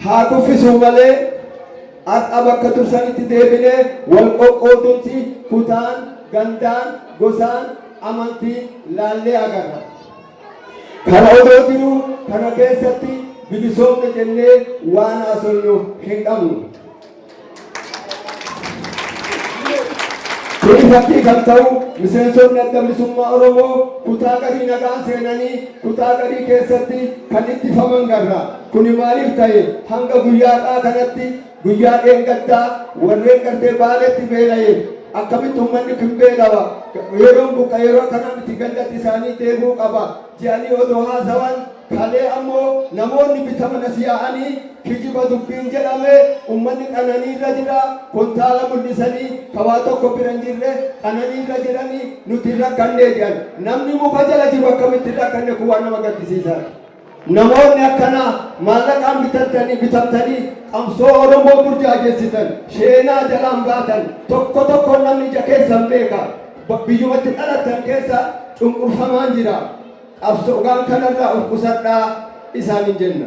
haa kuffisuu malee har'a bakka tursanitti deebinee wal qoqqoodumsi kutaan gandaan gosaan amantii laallee agarra. Kana odoo jiru kana keessatti bilisoomne jennee waan haasofnu hin qabnu. Kuni fakkii kan ta'u miseensonni adda bilisummaa Oromoo kutaa garii nagaan seenanii kutaa garii keessatti kan ittifaman garra. Kuni maaliif ta'e hanga guyyaadhaa kanatti guyyaa dheengaddaa warreen gartee baaleetti beela'e akkamitti uummanni kun beelawa yeroon buqa yeroo kanaan itti gandatti isaanii deebuu qaba jedhanii odoo haasawan kalee ammoo namoonni bitaman as yaa'anii kijiba dubbiin jedhame uummanni qananii irra jira kontaala mul'isanii kawaa tokko bira hin jirre qananii irra jiranii nuti rakkannee jedhan namni muka jala jiru akkamitti rakkanne kun waan nama gaddisiisa. Namoonni akkana maallaqaan bitamtanii qabsoo Oromoo burjaajeessitan sheenaa jalaan baatan tokko namni ija keessan beeka biyyumatti dhalatan keessa cunqurfamaan jira qabsoogaan kanarraa of qusadhaa isaanin jenna.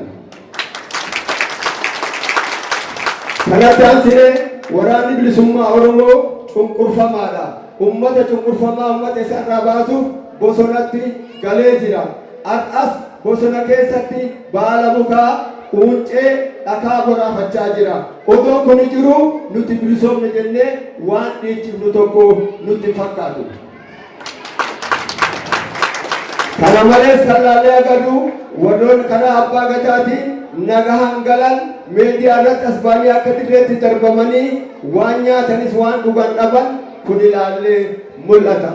Kanattaan siree waraanni bilisummaa Oromoo cunqurfamaadha. Ummata cunqurfamaa ummata isarraa baasuuf bosonatti galee jira. Har'as bosona keessatti baala mukaa quuncee dhakaa boraafachaa jira. Odoo kun jiru nuti bilisoomne jennee waan dhiichifnu tokko nutti fakkaatu. Kana malees kan laallee agarru warroonni karaa abbaa gadaatiin nagahan galan meediyaa irratti as baanii akka dirreetti darbamanii waan nyaatanis waan dhugan dhaban kun ilaallee mul'ata.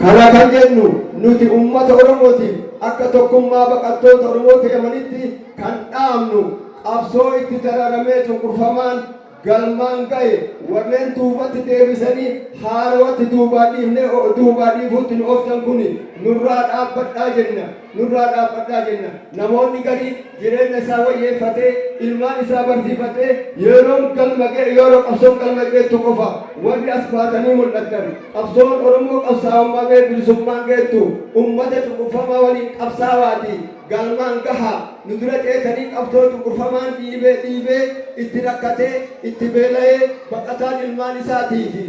Kana kan jennu nuti ummata Oromootiif akka tokkummaa baqattoota Oromoo ta'amanitti kan dhaamnu qabsoo itti dararamee cunqurfamaan galmaan ga'e warreen duubatti deebisanii haarawatti duubaa dhiifuutti nu ooftan kun nurraa dhaabbadhaa jenna. Namoonni garii jireenya isaa wayyeeffatee ilmaan isaa barsiifatee yeroo qabsoon galma geettu qofa warri as baatanii mul'atan qabsoon Oromoo qabsaa'ummaa ga'e bilisummaan geettu ummata cunqurfamaa waliin qabsaawaati galmaan gaha nu dura ceetanii qabsoo cunqurfamaan dhiibee itti rakkatee itti beela'ee baqataan ilmaan isaatiifi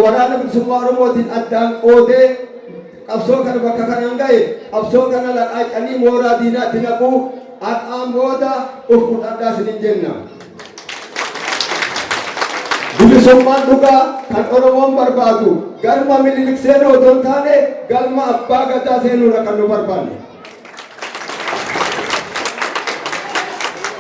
waraana bilisummaa Oromootiin addaan qoodee qabsoo kana bakka kanaan ga'e qabsoo kana laqaacanii mooraa diinaatti naquu har'aan booda of kudhadhaa isinin jenna. Bilisummaan dhugaa kan Oromoon barbaadu galma Minilik seenuu otoo hin taane galma abbaa gadaa seenuudha kan nu barbaanne.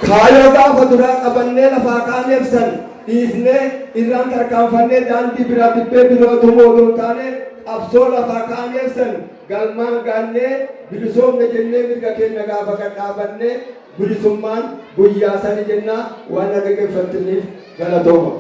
Kaayoo gaafa duraa qabannee lafaa kaanee ibsan dhiifnee irraan tarkaanfannee daandii biraa dibbee birootu mootuu taane qabsoo lafaa kaanee ibsan galmaan gaannee bilisoomne jennee mirga keenya gaafa gadhaabannee bilisummaan guyyaa sani jennaa waan dhaggeeffattaniif galatooma.